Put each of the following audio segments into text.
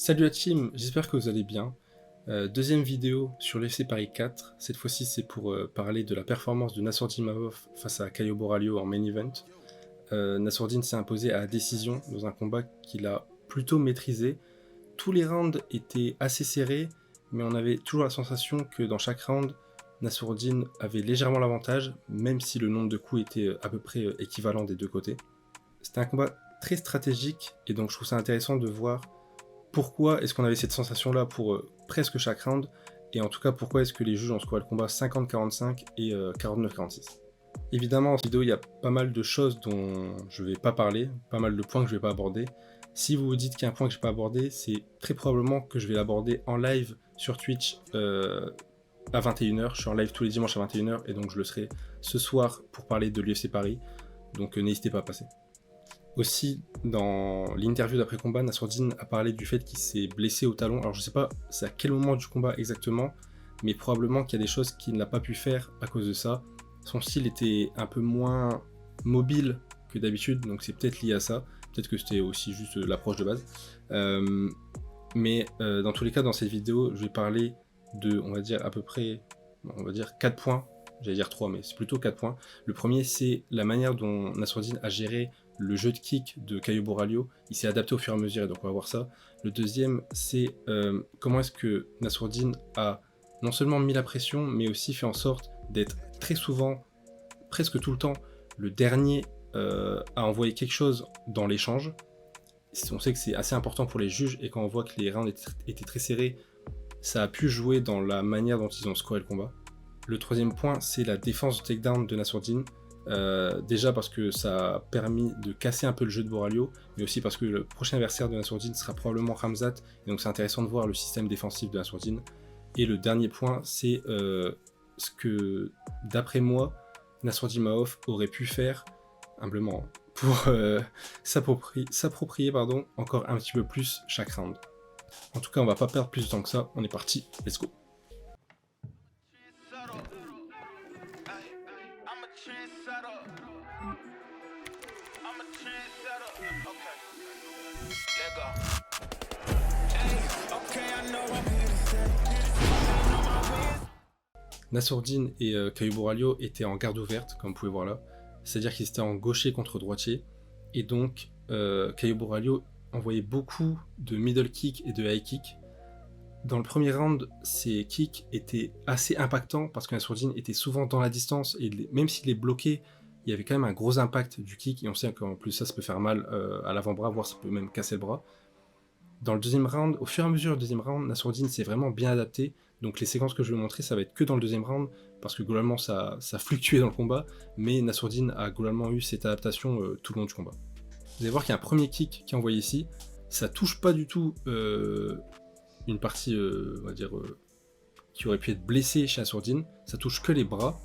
Salut la team, j'espère que vous allez bien. Deuxième vidéo sur l'UFC Paris 4. Cette fois-ci, c'est pour parler de la performance de Nassourdine Imavov face à Caio Borralho en main event. Nassourdine s'est imposé à la décision dans un combat qu'il a plutôt maîtrisé. Tous les rounds étaient assez serrés, mais on avait toujours la sensation que dans chaque round, Nassourdine avait légèrement l'avantage, même si le nombre de coups était à peu près équivalent des deux côtés. C'était un combat très stratégique, et donc je trouve ça intéressant de voir pourquoi est-ce qu'on avait cette sensation-là pour presque chaque round, et en tout cas pourquoi est-ce que les juges ont scoré le combat 50-45 et 49-46. Évidemment, dans cette vidéo, il y a pas mal de choses dont je vais pas parler, pas mal de points que je vais pas aborder. Si vous vous dites qu'il y a un point que je vais pas aborder, c'est très probablement que je vais l'aborder en live sur Twitch à 21h. Je suis en live tous les dimanches à 21h, et donc je le serai ce soir pour parler de l'UFC Paris, donc n'hésitez pas à passer. Aussi, dans l'interview d'après-combat, Nassourdine a parlé du fait qu'il s'est blessé au talon. Alors je sais pas c'est à quel moment du combat exactement, mais probablement qu'il y a des choses qu'il n'a pas pu faire à cause de ça. Son style était un peu moins mobile que d'habitude, donc c'est peut-être lié à ça. Peut-être que c'était aussi juste l'approche de base. Mais dans tous les cas, dans cette vidéo, je vais parler de, on va dire, à peu près, 4 points. J'allais dire 3, mais c'est plutôt 4 points. Le premier, c'est la manière dont Nassourdine a géré le jeu de kick de Caio Borralho. Il s'est adapté au fur et à mesure, et donc on va voir ça. Le deuxième, c'est comment est-ce que Nassourdine a non seulement mis la pression, mais aussi fait en sorte d'être très souvent, presque tout le temps, le dernier à envoyer quelque chose dans l'échange. On sait que c'est assez important pour les juges, et quand on voit que les rounds étaient très serrés, ça a pu jouer dans la manière dont ils ont scoré le combat. Le troisième point, c'est la défense de takedown de Nassourdine. Déjà parce que ça a permis de casser un peu le jeu de Borralho, mais aussi parce que le prochain adversaire de Nassourdine sera probablement Khamzat, et donc c'est intéressant de voir le système défensif de Nassourdine. Et le dernier point, c'est ce que, d'après moi, Nassourdine Imavov aurait pu faire, humblement, pour s'approprier encore un petit peu plus chaque round. En tout cas, on va pas perdre plus de temps que ça, on est parti, let's go. Nassourdine et Caio Borralho étaient en garde ouverte, comme vous pouvez voir là. C'est-à-dire qu'ils étaient en gaucher contre droitier. Et donc, Caio Borralho envoyait beaucoup de middle kick et de high kick. Dans le premier round, ces kicks étaient assez impactants parce que Nassourdine était souvent dans la distance, et même s'il est bloqué, il y avait quand même un gros impact du kick, et on sait qu'en plus ça peut faire mal à l'avant-bras, voire ça peut même casser le bras. Dans le deuxième round, au fur et à mesure du deuxième round, Nassourdine s'est vraiment bien adapté. Donc les séquences que je vais vous montrer, ça va être que dans le deuxième round, parce que globalement ça fluctuait dans le combat, mais Nassourdine a globalement eu cette adaptation tout le long du combat. Vous allez voir qu'il y a un premier kick qui est envoyé ici, ça touche pas du tout une partie, on va dire, qui aurait pu être blessée chez Nassourdine, ça touche que les bras,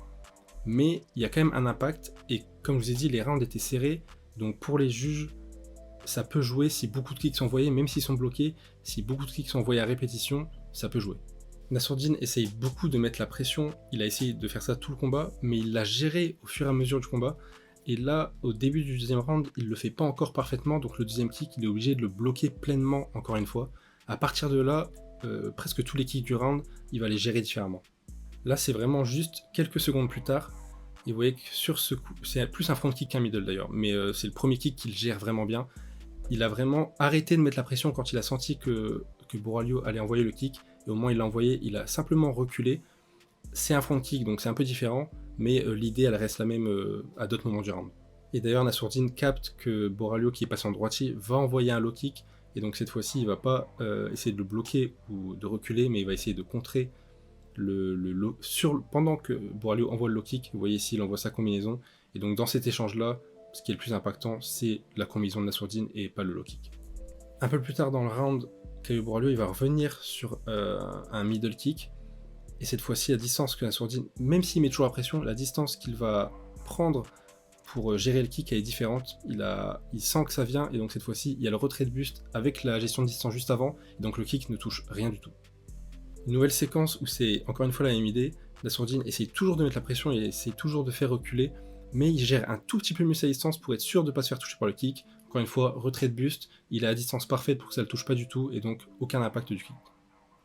mais il y a quand même un impact, et comme je vous ai dit, les rounds étaient serrés, donc pour les juges, ça peut jouer si beaucoup de kicks sont envoyés, même s'ils sont bloqués, si beaucoup de kicks sont envoyés à répétition, ça peut jouer. Nassourdine essaye beaucoup de mettre la pression, il a essayé de faire ça tout le combat, mais il l'a géré au fur et à mesure du combat, et là, au début du deuxième round, il le fait pas encore parfaitement, donc le deuxième kick, il est obligé de le bloquer pleinement encore une fois. À partir de là, presque tous les kicks du round, il va les gérer différemment. Là, c'est vraiment juste quelques secondes plus tard, et vous voyez que sur ce coup, c'est plus un front kick qu'un middle d'ailleurs, mais c'est le premier kick qu'il gère vraiment bien. Il a vraiment arrêté de mettre la pression quand il a senti que Borralho allait envoyer le kick, et au moment où il l'a envoyé, il a simplement reculé. C'est un front kick, donc c'est un peu différent, mais l'idée elle reste la même à d'autres moments du round. Et d'ailleurs, Nassourdine capte que Borralho, qui est passé en droitier, va envoyer un low kick, et donc cette fois-ci, il va pas essayer de le bloquer ou de reculer, mais il va essayer de contrer le low pendant que Borralho envoie le low kick. Vous voyez ici, il envoie sa combinaison, et donc dans cet échange-là, ce qui est le plus impactant, c'est la combinaison de Nassourdine et pas le low kick. Un peu plus tard dans le round, Caio Borralho il va revenir sur un middle kick, et cette fois-ci la distance que Nassourdine, même s'il met toujours la pression, la distance qu'il va prendre pour gérer le kick elle est différente. Il sent que ça vient, et donc cette fois-ci il y a le retrait de buste avec la gestion de distance juste avant, et donc le kick ne touche rien du tout. Une nouvelle séquence où c'est encore une fois la même idée, Nassourdine essaye toujours de mettre la pression et essaye toujours de faire reculer, mais il gère un tout petit peu mieux sa distance pour être sûr de ne pas se faire toucher par le kick. Encore une fois, retrait de buste, il est à distance parfaite pour que ça ne le touche pas du tout, et donc aucun impact du kick.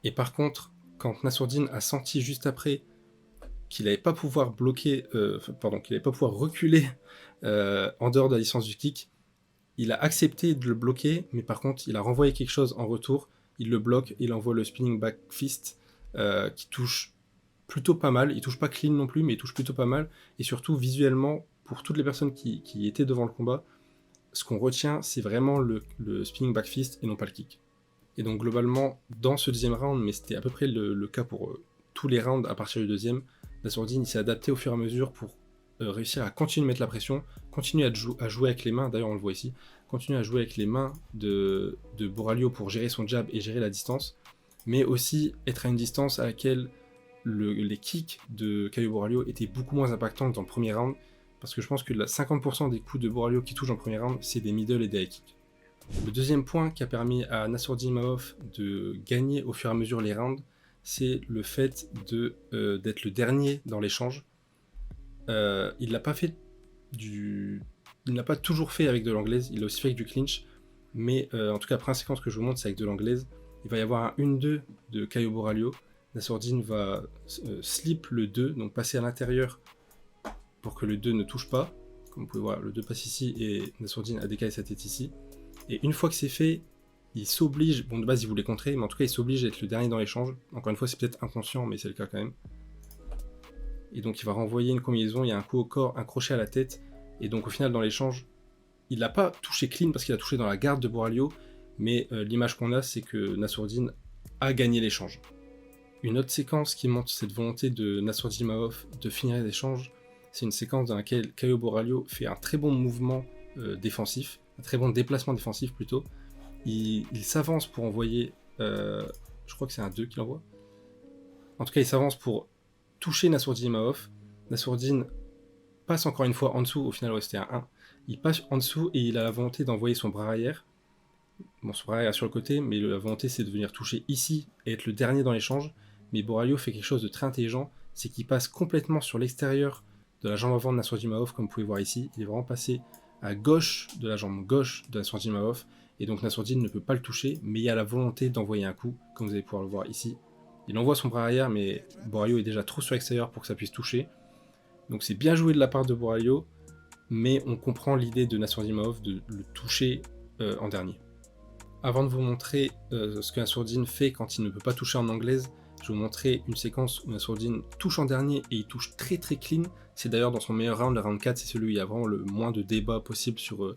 Et par contre, quand Nassourdine a senti juste après qu'il n'allait pas pouvoir bloquer, qu'il n'allait pas pouvoir reculer en dehors de la distance du kick, il a accepté de le bloquer, mais par contre, il a renvoyé quelque chose en retour, il le bloque, il envoie le spinning back fist qui touche plutôt pas mal. Il touche pas clean non plus, mais il touche plutôt pas mal. Et surtout, visuellement, pour toutes les personnes qui étaient devant le combat, ce qu'on retient, c'est vraiment le spinning back fist et non pas le kick. Et donc, globalement, dans ce deuxième round, mais c'était à peu près le cas pour tous les rounds à partir du deuxième, Nassourdine s'est adapté au fur et à mesure pour réussir à continuer de mettre la pression, continuer à jouer avec les mains, d'ailleurs on le voit ici, continuer à jouer avec les mains de Borralho pour gérer son jab et gérer la distance, mais aussi être à une distance à laquelle les kicks de Caio Borralho étaient beaucoup moins impactants dans le premier round, parce que je pense que 50% des coups de Borralho qui touchent dans le premier round, c'est des middle et des high kicks. Le deuxième point qui a permis à Nassourdine Imavov de gagner au fur et à mesure les rounds, c'est le fait d'être le dernier dans l'échange. Il l'a pas fait il n'a pas toujours fait avec de l'anglaise, il l'a aussi fait avec du clinch, mais en tout cas, la première séquence que je vous montre, c'est avec de l'anglaise. Il va y avoir un 1-2 de Caio Borralho. Nassourdine va slip le 2, donc passer à l'intérieur pour que le 2 ne touche pas. Comme vous pouvez voir, le 2 passe ici et Nassourdine a décalé sa tête ici. Et une fois que c'est fait, il s'oblige, bon de base il voulait contrer, mais en tout cas il s'oblige à être le dernier dans l'échange. Encore une fois, c'est peut-être inconscient, mais c'est le cas quand même. Et donc il va renvoyer une combinaison, il y a un coup au corps, un crochet à la tête, et donc au final dans l'échange, il n'a pas touché clean parce qu'il a touché dans la garde de Borralho, mais l'image qu'on a, c'est que Nassourdine a gagné l'échange. Une autre séquence qui montre cette volonté de Nassourdine Imavov de finir l'échange, c'est une séquence dans laquelle Caio Borralho fait un très bon mouvement défensif, un très bon déplacement défensif plutôt. Il s'avance pour envoyer, je crois que c'est un 2 qu'il envoie. En tout cas, il s'avance pour toucher Nassourdine Imavov. Nassourdine passe encore une fois en dessous, au final c'était un 1. Il passe en dessous et il a la volonté d'envoyer son bras arrière. Bon, son bras arrière sur le côté, mais la volonté c'est de venir toucher ici et être le dernier dans l'échange. Mais Borralho fait quelque chose de très intelligent, c'est qu'il passe complètement sur l'extérieur de la jambe avant de Nassourdine Imavov, comme vous pouvez voir ici. Il est vraiment passé à gauche de la jambe gauche de Nassourdine Imavov, et donc Nassourdine ne peut pas le toucher, mais il y a la volonté d'envoyer un coup, comme vous allez pouvoir le voir ici. Il envoie son bras arrière, mais Borralho est déjà trop sur l'extérieur pour que ça puisse toucher. Donc c'est bien joué de la part de Borralho, mais on comprend l'idée de Nassourdine Imavov de le toucher en dernier. Avant de vous montrer ce que Nassourdine fait quand il ne peut pas toucher en anglaise, je vais vous montrer une séquence où Nassourdine touche en dernier et il touche très très clean. C'est d'ailleurs dans son meilleur round, le round 4, c'est celui où il y a vraiment le moins de débat possible sur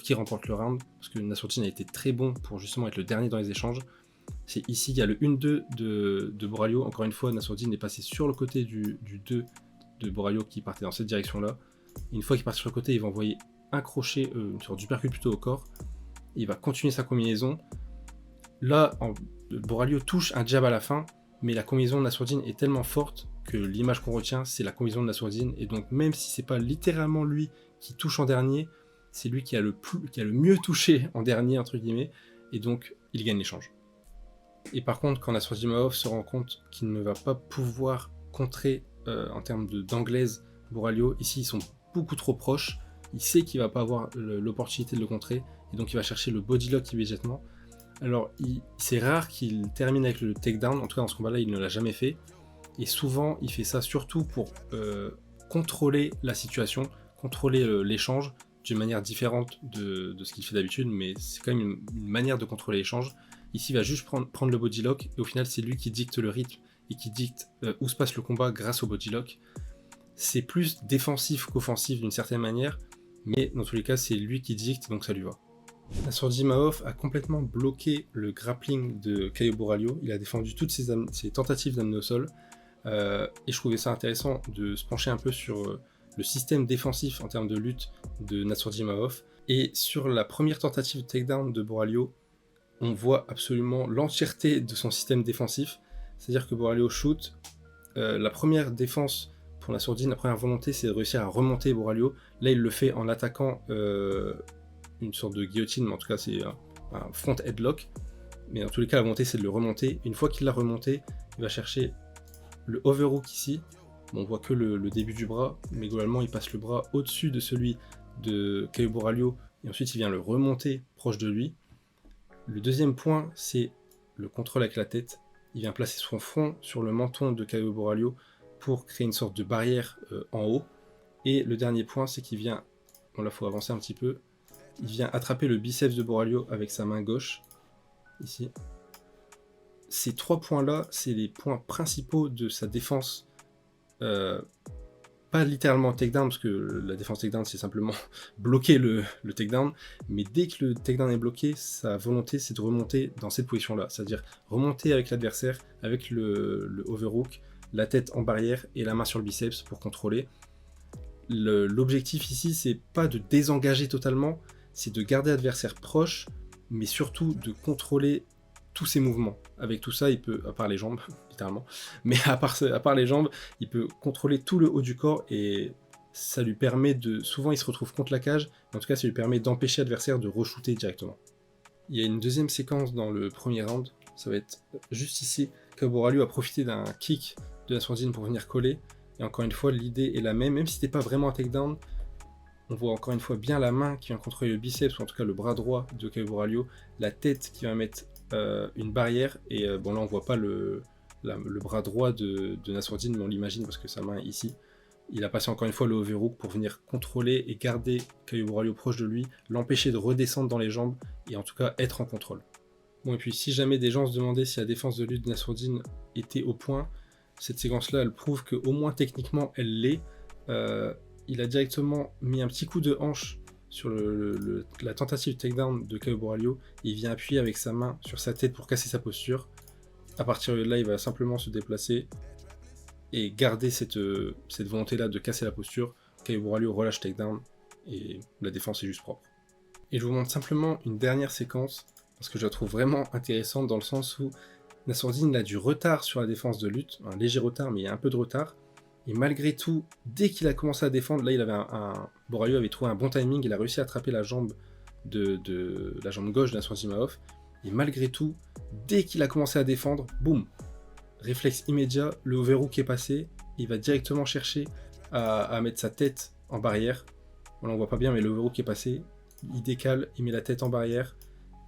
qui remporte le round, parce que Nassourdine a été très bon pour justement être le dernier dans les échanges. C'est ici, il y a le 1-2 de Borralho. Encore une fois, Nassourdine est passé sur le côté du 2 de Borralho qui partait dans cette direction-là. Une fois qu'il part sur le côté, il va envoyer un crochet, une sorte d'uppercut plutôt au corps. Il va continuer sa combinaison. Là, Borralho touche un jab à la fin, mais la combinaison de Nassourdine est tellement forte que l'image qu'on retient, c'est la combinaison de Nassourdine. Et donc, même si c'est pas littéralement lui qui touche en dernier, c'est lui qui a le mieux touché en dernier, entre guillemets, et donc il gagne l'échange. Et par contre, quand Nassourdine Imavov se rend compte qu'il ne va pas pouvoir contrer en termes d'anglaise Borralho, ici ils sont beaucoup trop proches, il sait qu'il va pas avoir l'opportunité de le contrer, et donc il va chercher le bodylock immédiatement. Alors c'est rare qu'il termine avec le takedown, en tout cas dans ce combat là il ne l'a jamais fait, et souvent il fait ça surtout pour contrôler la situation, contrôler l'échange d'une manière différente de ce qu'il fait d'habitude, mais c'est quand même une manière de contrôler l'échange. Ici il va juste prendre le bodylock, et au final c'est lui qui dicte le rythme et qui dicte où se passe le combat grâce au bodylock. C'est plus défensif qu'offensif d'une certaine manière, mais dans tous les cas c'est lui qui dicte, donc ça lui va. Nassourdine Imavov a complètement bloqué le grappling de Caio Borralho, il a défendu toutes ses tentatives d'amener au sol, et je trouvais ça intéressant de se pencher un peu sur le système défensif en termes de lutte de Nassourdine Imavov, et sur la première tentative de takedown de Borralho, on voit absolument l'entièreté de son système défensif, c'est-à-dire que Borralho shoot, la première défense pour Nassourdine, la première volonté c'est de réussir à remonter Borralho, là il le fait en attaquant une sorte de guillotine, mais en tout cas c'est un front headlock, mais dans tous les cas la volonté c'est de le remonter. Une fois qu'il l'a remonté, il va chercher le overhook ici, bon, on voit que le début du bras, mais globalement il passe le bras au-dessus de celui de Caio Borralho, et ensuite il vient le remonter proche de lui. Le deuxième point, c'est le contrôle avec la tête. Il vient placer son front sur le menton de Caio Borralho pour créer une sorte de barrière en haut. Et le dernier point, c'est qu'il vient, bon là il faut avancer un petit peu, il vient attraper le biceps de Borralho avec sa main gauche, ici. Ces 3 points-là, c'est les points principaux de sa défense. Pas littéralement takedown, parce que la défense takedown, c'est simplement bloquer le takedown. Mais dès que le takedown est bloqué, sa volonté, c'est de remonter dans cette position-là. C'est-à-dire remonter avec l'adversaire, avec le overhook, la tête en barrière et la main sur le biceps pour contrôler. L'objectif ici, c'est pas de désengager totalement, c'est de garder l'adversaire proche, mais surtout de contrôler tous ses mouvements. Avec tout ça, il peut, à part les jambes, littéralement, mais à part les jambes, il peut contrôler tout le haut du corps et ça lui permet de... Souvent, il se retrouve contre la cage, mais en tout cas, ça lui permet d'empêcher l'adversaire de re-shooter directement. Il y a une deuxième séquence dans le premier round, ça va être juste ici. Caio Borralho a profité d'un kick de Nassourdine pour venir coller, et encore une fois, l'idée est la même si c'était pas vraiment un takedown. On voit encore une fois bien la main qui vient contrôler le biceps, ou en tout cas le bras droit de Caio Borralho, la tête qui va mettre une barrière, et bon là on voit pas le bras droit de Nassourdine, mais on l'imagine parce que sa main est ici. Il a passé encore une fois le overhook pour venir contrôler et garder Caio Borralho proche de lui, l'empêcher de redescendre dans les jambes, et en tout cas être en contrôle. Bon, et puis si jamais des gens se demandaient si la défense de lutte de Nassourdine était au point, cette séquence-là, elle prouve qu'au moins techniquement, elle l'est. Il a directement mis un petit coup de hanche sur la tentative de takedown de Caio Borralho. Il vient appuyer avec sa main sur sa tête pour casser sa posture. À partir de là, il va simplement se déplacer et garder cette volonté-là de casser la posture. Caio Borralho relâche takedown et la défense est juste propre. Et je vous montre simplement une dernière séquence parce que je la trouve vraiment intéressante dans le sens où Nassourdine a du retard sur la défense de lutte, un léger retard, mais il y a un peu de retard. Et malgré tout, dès qu'il a commencé à défendre, là il avait Borralho avait trouvé un bon timing, il a réussi à attraper la jambe la jambe gauche de Nassourdine Imavov. Et malgré tout, dès qu'il a commencé à défendre, boum, réflexe immédiat, le overhook est passé, il va directement chercher à mettre sa tête en barrière. Voilà, on voit pas bien, mais le overhook est passé, il décale, il met la tête en barrière.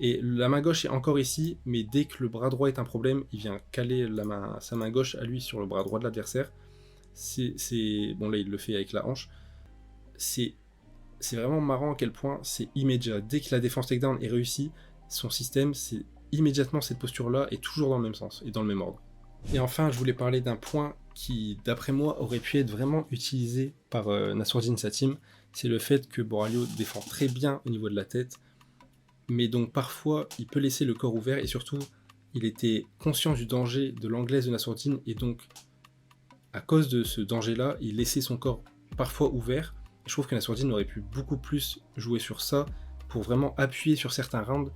Et la main gauche est encore ici, mais dès que le bras droit est un problème, il vient caler sa main gauche à lui sur le bras droit de l'adversaire. Bon là il le fait avec la hanche. C'est vraiment marrant à quel point c'est immédiat. Dès que la défense takedown est réussie, son système, c'est immédiatement cette posture-là est toujours dans le même sens et dans le même ordre. Et enfin, je voulais parler d'un point qui, d'après moi, aurait pu être vraiment utilisé par Nassourdine Satim. C'est le fait que Borralho défend très bien au niveau de la tête, mais donc parfois il peut laisser le corps ouvert et surtout il était conscient du danger de l'anglaise de Nassourdine et donc à cause de ce danger-là, il laissait son corps parfois ouvert. Et je trouve que Nassourdine aurait pu beaucoup plus jouer sur ça pour vraiment appuyer sur certains rounds,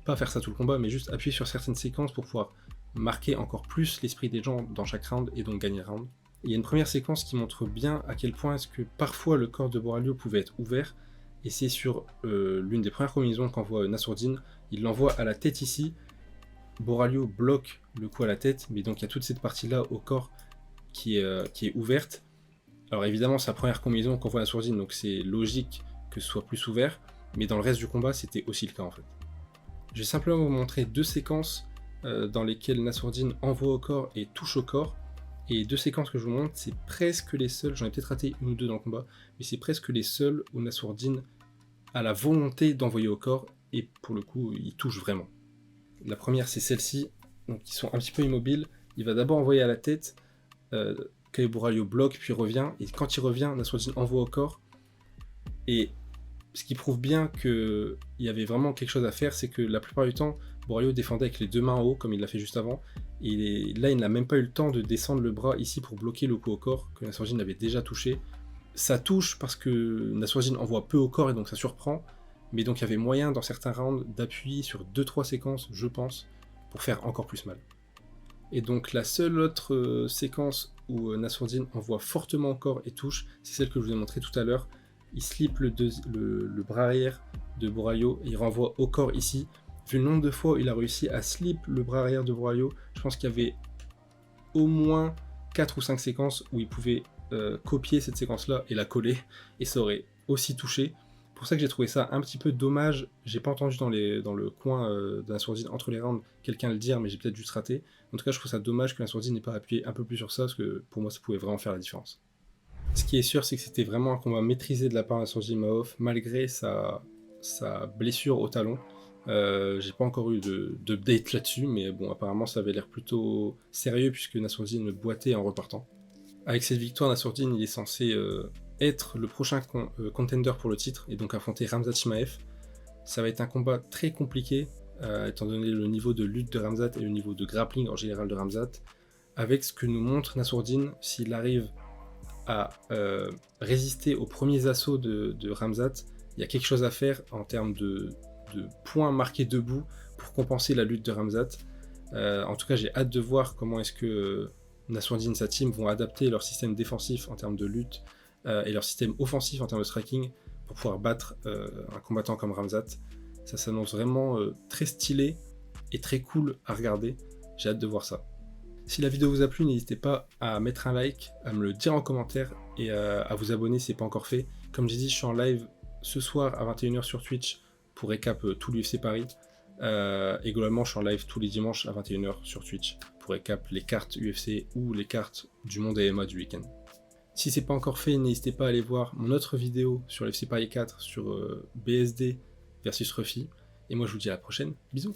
pas faire ça tout le combat, mais juste appuyer sur certaines séquences pour pouvoir marquer encore plus l'esprit des gens dans chaque round et donc gagner le round. Il y a une première séquence qui montre bien à quel point est-ce que parfois le corps de Borralho pouvait être ouvert, et c'est sur l'une des premières combinaisons qu'envoie Nassourdine. Il l'envoie à la tête ici, Borralho bloque le coup à la tête, mais donc il y a toute cette partie-là au corps qui est ouverte. Alors évidemment, c'est la première combinaison qu'envoie Nassourdine, donc c'est logique que ce soit plus ouvert, mais dans le reste du combat, c'était aussi le cas en fait. Je vais simplement vous montrer deux séquences dans lesquelles Nassourdine envoie au corps et touche au corps. Et les deux séquences que je vous montre, c'est presque les seules, j'en ai peut-être raté une ou deux dans le combat, mais c'est presque les seules où Nassourdine a la volonté d'envoyer au corps, et pour le coup, il touche vraiment. La première, c'est celle-ci, donc ils sont un petit peu immobiles. Il va d'abord envoyer à la tête, Caio Borralho bloque, puis revient, et quand il revient, Nassourdine envoie au corps. Et ce qui prouve bien qu'il y avait vraiment quelque chose à faire, c'est que la plupart du temps, Borralho défendait avec les deux mains en haut, comme il l'a fait juste avant, et là il n'a même pas eu le temps de descendre le bras ici pour bloquer le coup au corps, que Nassourdine avait déjà touché. Ça touche parce que Nassourdine envoie peu au corps et donc ça surprend, mais donc il y avait moyen dans certains rounds d'appuyer sur 2-3 séquences, je pense, pour faire encore plus mal. Et donc la seule autre séquence où Nassourdine envoie fortement au corps et touche, c'est celle que je vous ai montrée tout à l'heure. Il slip le bras arrière de Borralho et il renvoie au corps ici. Vu le nombre de fois où il a réussi à slip le bras arrière de Borralho, je pense qu'il y avait au moins 4 ou 5 séquences où il pouvait copier cette séquence-là et la coller, et ça aurait aussi touché. Pour ça que j'ai trouvé ça un petit peu dommage. J'ai pas entendu dans le coin de la sourdine entre les rounds quelqu'un le dire, mais j'ai peut-être dû se rater. En tout cas, je trouve ça dommage que la sourdine n'ait pas appuyé un peu plus sur ça, parce que pour moi, ça pouvait vraiment faire la différence. Ce qui est sûr, c'est que c'était vraiment un combat maîtrisé de la part de la sourdine Maof, malgré sa blessure au talon. J'ai pas encore eu d'update là-dessus, mais bon, apparemment ça avait l'air plutôt sérieux puisque Nassourdine boitait en repartant. Avec cette victoire, Nassourdine il est censé être le prochain contender pour le titre et donc affronter Khamzat Chimaev. Ça va être un combat très compliqué, étant donné le niveau de lutte de Khamzat et le niveau de grappling en général de Khamzat. Avec ce que nous montre Nassourdine, s'il arrive à résister aux premiers assauts de Khamzat, il y a quelque chose à faire en termes de points marqués debout pour compenser la lutte de Khamzat. En tout cas, j'ai hâte de voir comment est-ce que Nassourdine et sa team vont adapter leur système défensif en termes de lutte et leur système offensif en termes de striking pour pouvoir battre un combattant comme Khamzat. Ça s'annonce vraiment très stylé et très cool à regarder. J'ai hâte de voir ça. Si la vidéo vous a plu, n'hésitez pas à mettre un like, à me le dire en commentaire et à vous abonner si ce n'est pas encore fait. Comme j'ai dit, je suis en live ce soir à 21h sur Twitch pour récap tout l'UFC Paris. Et globalement, je suis en live tous les dimanches à 21h sur Twitch pour récap les cartes UFC ou les cartes du monde MMA du week-end. Si c'est pas encore fait, n'hésitez pas à aller voir mon autre vidéo sur l'UFC Paris 4 sur BSD versus Ruffy. Et moi, je vous dis à la prochaine. Bisous!